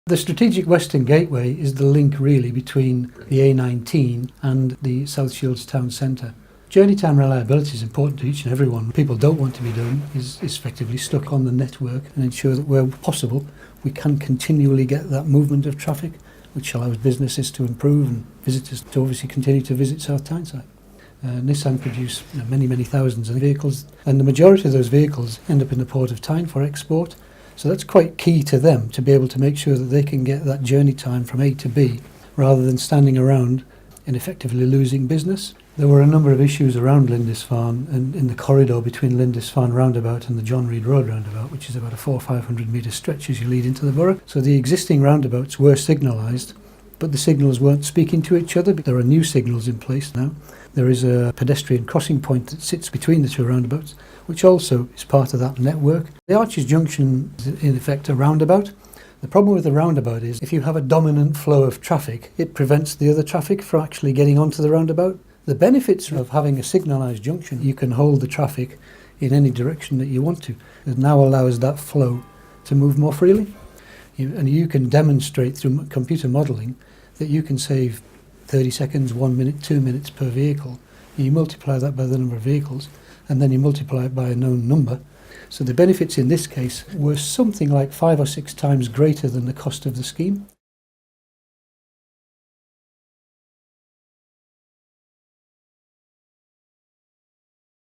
The strategic western gateway is the link really between the A19 and the South Shields town centre. Journey time reliability is important to each and every one. People don't want to be done is effectively stuck on the network and ensure that where possible we can continually get that movement of traffic, which allows businesses to improve and visitors to obviously continue to visit South Tyneside. Nissan produce many thousands of vehicles, and the majority of those vehicles end up in the port of Tyne for export. So that's quite key to them to be able to make sure that they can get that journey time from A to B rather than standing around and effectively losing business. There were a number of issues around Lindisfarne and in the corridor between Lindisfarne roundabout and the John Reed Road roundabout, which is about a 400 or 500 metre stretch as you lead into the borough. So the existing roundabouts were signalised, but the signals weren't speaking to each other. There are new signals in place now. There is a pedestrian crossing point that sits between the two roundabouts, which also is part of that network. The Arches Junction is in effect a roundabout. The problem with the roundabout is if you have a dominant flow of traffic, it prevents the other traffic from actually getting onto the roundabout. The benefits of having a signalised junction, you can hold the traffic in any direction that you want to. It now allows that flow to move more freely. And you can demonstrate through computer modelling that you can save 30 seconds, 1 minute, 2 minutes per vehicle. You multiply that by the number of vehicles, and then you multiply it by a known number. So the benefits in this case were something like 5 or 6 times greater than the cost of the scheme.